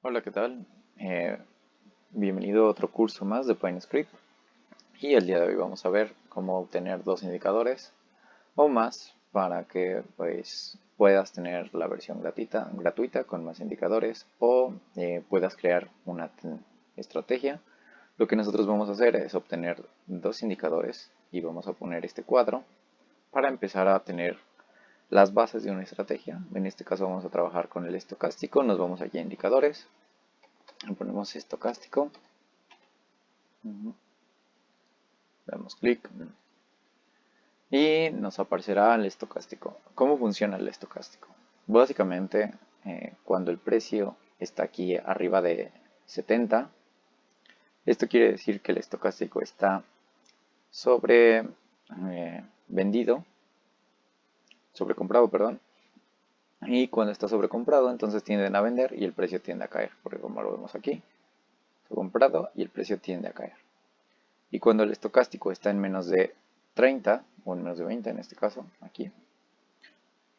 Hola, ¿qué tal? Bienvenido a otro curso más de PineScript y el día de hoy vamos a ver cómo obtener dos indicadores o más para que pues puedas tener la versión gratuita con más indicadores o puedas crear una estrategia. Lo que nosotros vamos a hacer es obtener dos indicadores y vamos a poner este cuadro para empezar a tener las bases de una estrategia. En este caso vamos a trabajar con el estocástico, nos vamos aquí a indicadores. Ponemos estocástico, damos clic y nos aparecerá el estocástico. ¿Cómo funciona el estocástico? Básicamente, cuando el precio está aquí arriba de 70, esto quiere decir que el estocástico está sobre vendido, sobrecomprado, perdón. Y cuando está sobrecomprado, entonces tienden a vender y el precio tiende a caer, porque como lo vemos aquí, comprado y el precio tiende a caer. Y cuando el estocástico está en menos de 30, o en menos de 20 en este caso, aquí,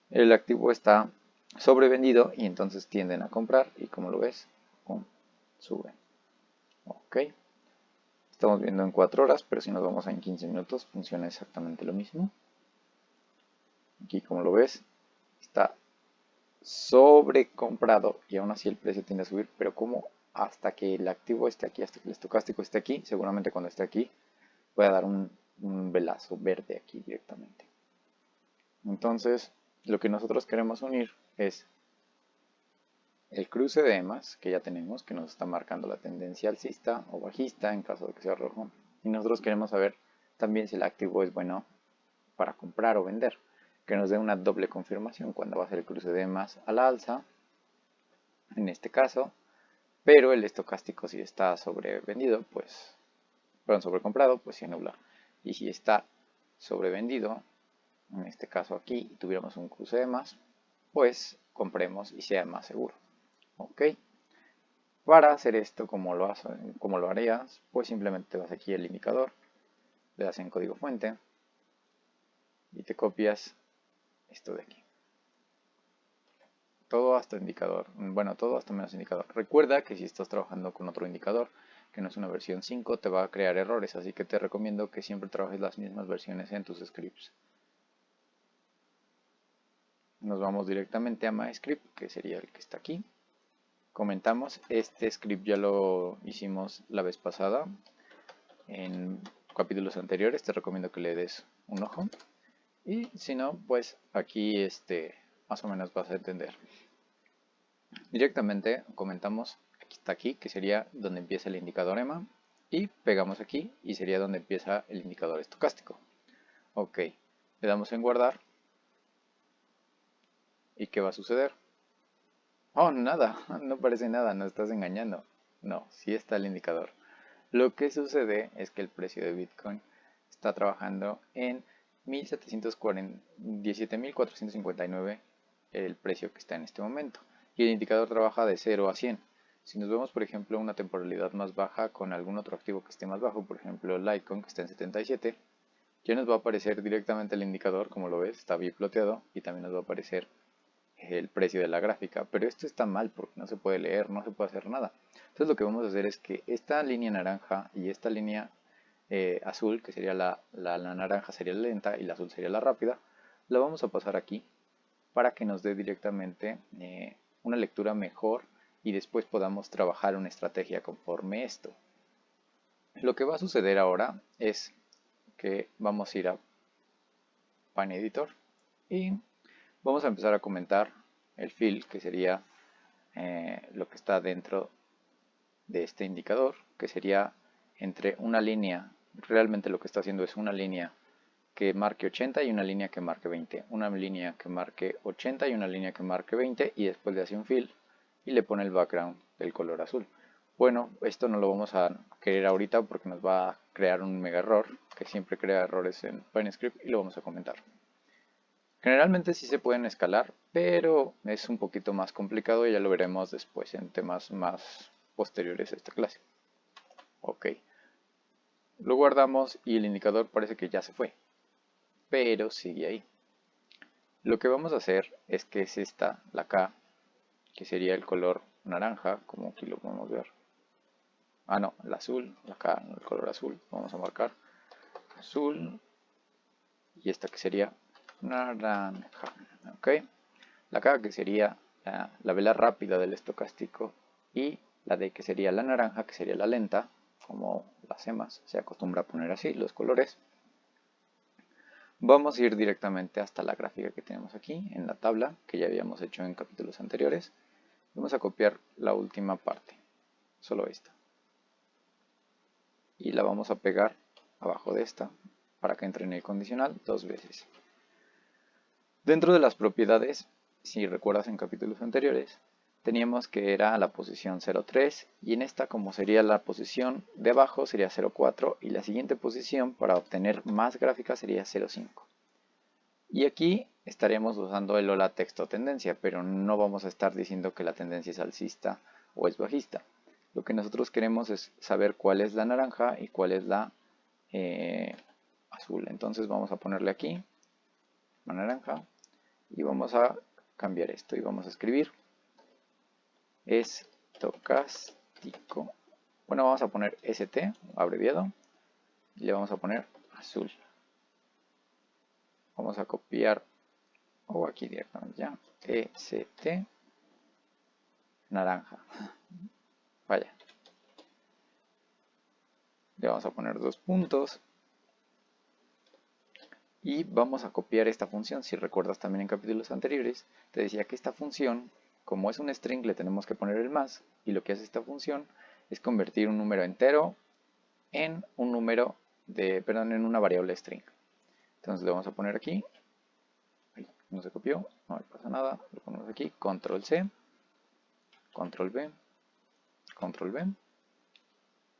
el activo está sobrevendido y entonces tienden a comprar y como lo ves, pum, sube. Ok, estamos viendo en 4 horas, pero si nos vamos a en 15 minutos funciona exactamente lo mismo. Aquí como lo ves, está sobrecomprado y aún así el precio tiende a subir, pero como hasta que el activo esté aquí, hasta que el estocástico esté aquí, seguramente cuando esté aquí voy a dar un velazo verde aquí directamente. Entonces, lo que nosotros queremos unir es el cruce de EMAs que ya tenemos, que nos está marcando la tendencia alcista o bajista en caso de que sea rojo. Y nosotros queremos saber también si el activo es bueno para comprar o vender, que nos dé una doble confirmación cuando va a ser el cruce de EMAs a la alza, en este caso, pero el estocástico si está sobrevendido, pues, perdón, sobrecomprado, pues se nubla. Y si está sobrevendido, en este caso aquí, y tuviéramos un cruce de más, pues compremos y sea más seguro. Ok, para hacer esto, como lo harías, pues simplemente vas aquí al indicador, le das en código fuente y te copias esto de aquí. Todo hasta indicador, bueno, todo hasta menos indicador. Recuerda que si estás trabajando con otro indicador, que no es una versión 5, te va a crear errores, así que te recomiendo que siempre trabajes las mismas versiones en tus scripts. Nos vamos directamente a MyScript, que sería el que está aquí. Comentamos, este script ya lo hicimos la vez pasada en capítulos anteriores, te recomiendo que le des un ojo. Y si no, pues aquí más o menos vas a entender. Directamente comentamos, aquí está aquí, que sería donde empieza el indicador EMA. Y pegamos aquí y sería donde empieza el indicador estocástico. Ok, le damos en guardar. ¿Y qué va a suceder? Oh, nada, no parece nada, nos estás engañando. No, sí está el indicador. Lo que sucede es que el precio de Bitcoin está trabajando en 17.459 el precio que está en este momento. Y el indicador trabaja de 0 a 100. Si nos vemos, por ejemplo, una temporalidad más baja con algún otro activo que esté más bajo, por ejemplo, Litecoin que está en 77, ya nos va a aparecer directamente el indicador, como lo ves, está biploteado y también nos va a aparecer el precio de la gráfica, pero esto está mal porque no se puede leer, no se puede hacer nada. Entonces lo que vamos a hacer es que esta línea naranja y esta línea azul, que sería la naranja sería la lenta y la azul sería la rápida, la vamos a pasar aquí para que nos dé directamente una lectura mejor y después podamos trabajar una estrategia conforme esto. Lo que va a suceder ahora es que vamos a ir a Pan Editor y vamos a empezar a comentar el fill, que sería lo que está dentro de este indicador, que sería entre una línea, realmente lo que está haciendo es una línea que marque 80 y una línea que marque 20, una línea que marque 80 y una línea que marque 20 y después le hace un fill y le pone el background del color azul. Bueno, esto no lo vamos a querer ahorita porque nos va a crear un mega error, que siempre crea errores en PineScript y lo vamos a comentar. Generalmente sí se pueden escalar, pero es un poquito más complicado y ya lo veremos después en temas más posteriores a esta clase. Ok, lo guardamos y el indicador parece que ya se fue, pero sigue ahí. Lo que vamos a hacer es que es esta, la K, que sería el color naranja, como aquí lo podemos ver. Ah, no, el azul, acá el color azul, vamos a marcar azul, y esta que sería naranja, ok. La K que sería la vela rápida del estocástico, y la D que sería la naranja, que sería la lenta, como las EMAs se acostumbra a poner así los colores. Vamos a ir directamente hasta la gráfica que tenemos aquí en la tabla que ya habíamos hecho en capítulos anteriores. Vamos a copiar la última parte, solo esta, y la vamos a pegar abajo de esta para que entre en el condicional dos veces. Dentro de las propiedades, si recuerdas en capítulos anteriores, teníamos que era la posición 0,3, y en esta, como sería la posición de abajo, sería 0,4, y la siguiente posición para obtener más gráfica sería 0,5. Y aquí estaremos usando el hola texto tendencia, pero no vamos a estar diciendo que la tendencia es alcista o es bajista. Lo que nosotros queremos es saber cuál es la naranja y cuál es la azul. Entonces vamos a ponerle aquí la naranja y vamos a cambiar esto y vamos a escribir estocástico. Bueno, vamos a poner ST abreviado y le vamos a poner azul. Vamos a copiar, o aquí directamente ya, ST naranja. Vaya. Le vamos a poner dos puntos. Y vamos a copiar esta función. Si recuerdas también en capítulos anteriores, te decía que esta función, como es un string, le tenemos que poner el más. Y lo que hace esta función es convertir un número entero en un número en una variable string. Entonces le vamos a poner aquí. Ay, no se copió, no pasa nada. Lo ponemos aquí, control C, control V, control V.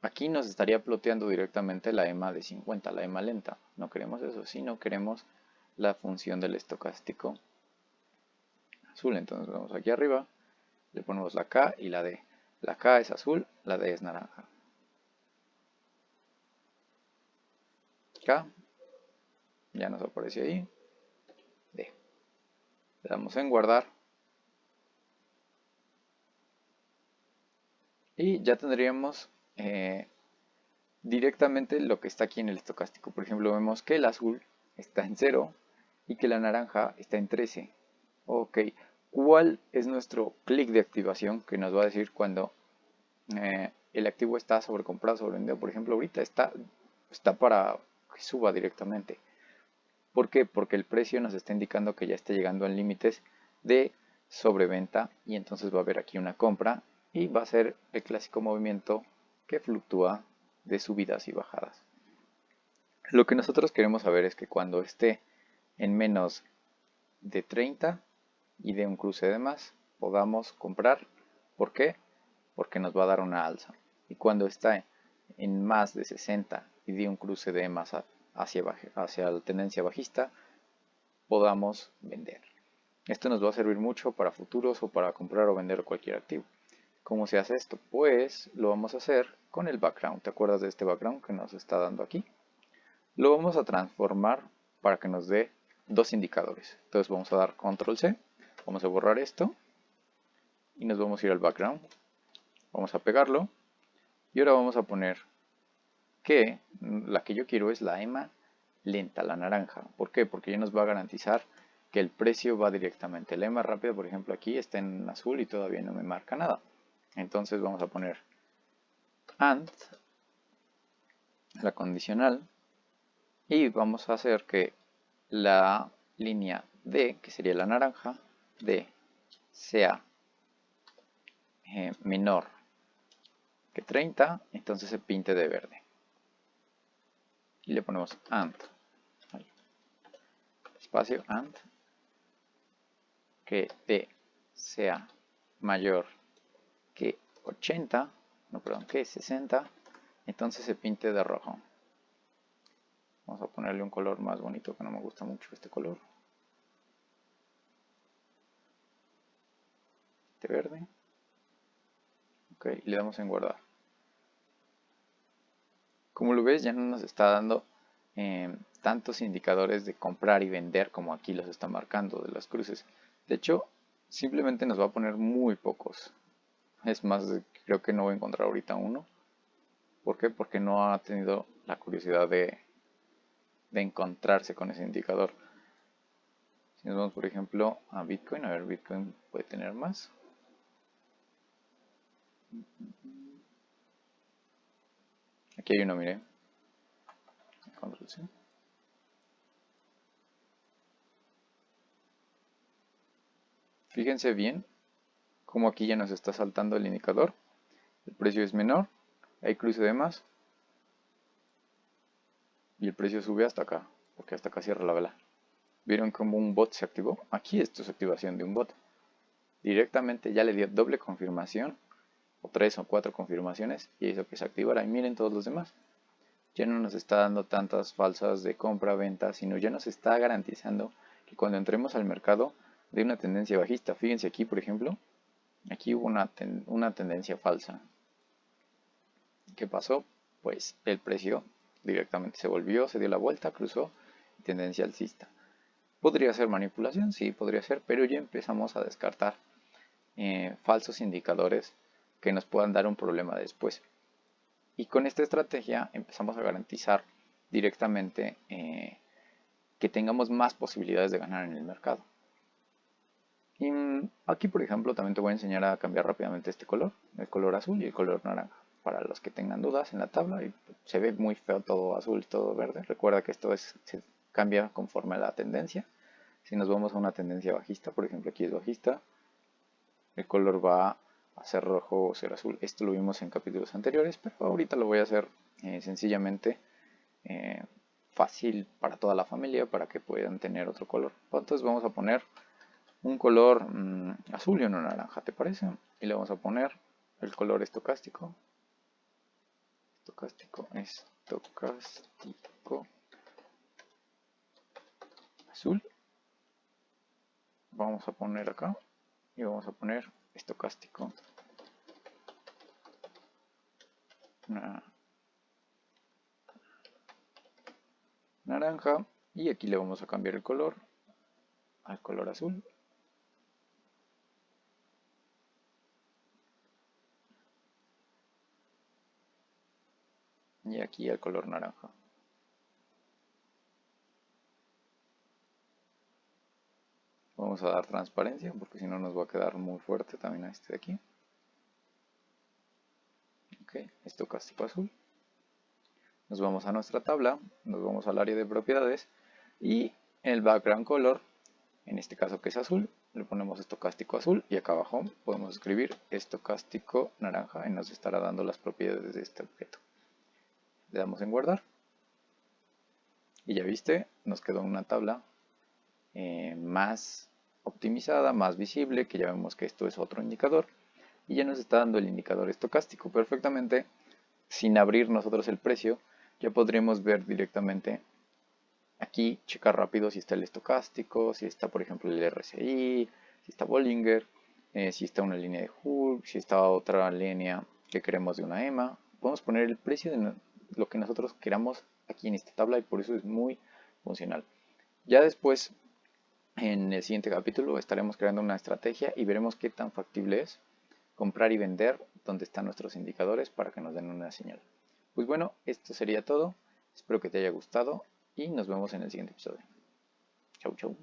Aquí nos estaría ploteando directamente la EMA de 50, la EMA lenta. No queremos eso, sino queremos la función del estocástico azul. Entonces vamos aquí arriba, le ponemos la K y la D. La K es azul, la D es naranja. K, ya nos apareció ahí. D. Le damos en guardar. Y ya tendríamos directamente lo que está aquí en el estocástico. Por ejemplo, vemos que el azul está en 0 y que la naranja está en 13. Ok, ¿cuál es nuestro clic de activación que nos va a decir cuando el activo está sobrecomprado, sobrevendido? Por ejemplo, ahorita está para que suba directamente. ¿Por qué? Porque el precio nos está indicando que ya está llegando en límites de sobreventa, y entonces va a haber aquí una compra y va a ser el clásico movimiento que fluctúa de subidas y bajadas. Lo que nosotros queremos saber es que cuando esté en menos de 30 y de un cruce de más, podamos comprar. ¿Por qué? Porque nos va a dar una alza. Y cuando está en más de 60 y de un cruce de más hacia la tendencia bajista, podamos vender. Esto nos va a servir mucho para futuros o para comprar o vender cualquier activo. ¿Cómo se hace esto? Pues lo vamos a hacer con el background. ¿Te acuerdas de este background que nos está dando aquí? Lo vamos a transformar para que nos dé dos indicadores. Entonces vamos a dar control C, vamos a borrar esto y nos vamos a ir al background. Vamos a pegarlo y ahora vamos a poner que la que yo quiero es la EMA lenta, la naranja. ¿Por qué? Porque ya nos va a garantizar que el precio va directamente. La EMA rápida, por ejemplo, aquí está en azul y todavía no me marca nada. Entonces vamos a poner AND, la condicional, y vamos a hacer que la línea D, que sería la naranja, D sea menor que 30, entonces se pinte de verde. Y le ponemos AND, espacio AND, que D sea mayor que 80, no, perdón, que 60, entonces se pinte de rojo. Vamos a ponerle un color más bonito, que no me gusta mucho este color. Este verde. Ok, y le damos en guardar. Como lo ves, ya no nos está dando tantos indicadores de comprar y vender como aquí los está marcando de las cruces. De hecho, simplemente nos va a poner muy pocos. Es más, creo que no voy a encontrar ahorita uno. ¿Por qué? Porque no ha tenido la curiosidad de encontrarse con ese indicador. Si nos vamos, por ejemplo, a Bitcoin, a ver, Bitcoin puede tener más. Aquí hay uno, mire. Control C. Fíjense bien cómo aquí ya nos está saltando el indicador. El precio es menor, hay cruce de más y el precio sube hasta acá, porque hasta acá cierra la vela. ¿Vieron cómo un bot se activó? Aquí esto es activación de un bot. Directamente ya le dio doble confirmación, o 3 o 4 confirmaciones, y hizo que se activara. Y miren todos los demás. Ya no nos está dando tantas falsas de compra-venta, sino ya nos está garantizando que cuando entremos al mercado de una tendencia bajista. Fíjense aquí, por ejemplo, aquí hubo una tendencia falsa. ¿Qué pasó? Pues el precio directamente se volvió, se dio la vuelta, cruzó, tendencia alcista. ¿Podría ser manipulación? Sí, podría ser, pero ya empezamos a descartar falsos indicadores que nos puedan dar un problema después. Y con esta estrategia empezamos a garantizar directamente que tengamos más posibilidades de ganar en el mercado. Y aquí, por ejemplo, también te voy a enseñar a cambiar rápidamente este color, el color azul y el color naranja. Para los que tengan dudas en la tabla, y se ve muy feo todo azul, todo verde. Recuerda que esto se cambia conforme a la tendencia. Si nos vamos a una tendencia bajista, por ejemplo aquí es bajista, el color va a ser rojo o ser azul. Esto lo vimos en capítulos anteriores, pero ahorita lo voy a hacer sencillamente eh, fácil para toda la familia para que puedan tener otro color. Entonces vamos a poner un color azul y uno naranja, ¿te parece? Y le vamos a poner el color estocástico. Estocástico azul. Vamos a poner acá y vamos a poner estocástico naranja, y aquí le vamos a cambiar el color al color azul. Y aquí al color naranja. Vamos a dar transparencia porque si no nos va a quedar muy fuerte también a este de aquí. Ok, estocástico azul. Nos vamos a nuestra tabla, nos vamos al área de propiedades y el background color, en este caso que es azul, le ponemos estocástico azul y acá abajo podemos escribir estocástico naranja y nos estará dando las propiedades de este objeto. Le damos en guardar y ya viste, nos quedó una tabla más optimizada, más visible, que ya vemos que esto es otro indicador y ya nos está dando el indicador estocástico perfectamente. Sin abrir nosotros el precio, ya podremos ver directamente aquí, checar rápido si está el estocástico, si está por ejemplo el RSI, si está Bollinger, si está una línea de Hurk, si está otra línea que queremos de una EMA. Podemos poner el precio de lo que nosotros queramos aquí en esta tabla y por eso es muy funcional. Ya después, en el siguiente capítulo, estaremos creando una estrategia y veremos qué tan factible es comprar y vender donde están nuestros indicadores para que nos den una señal. Pues bueno, esto sería todo. Espero que te haya gustado y nos vemos en el siguiente episodio. Chau, chau.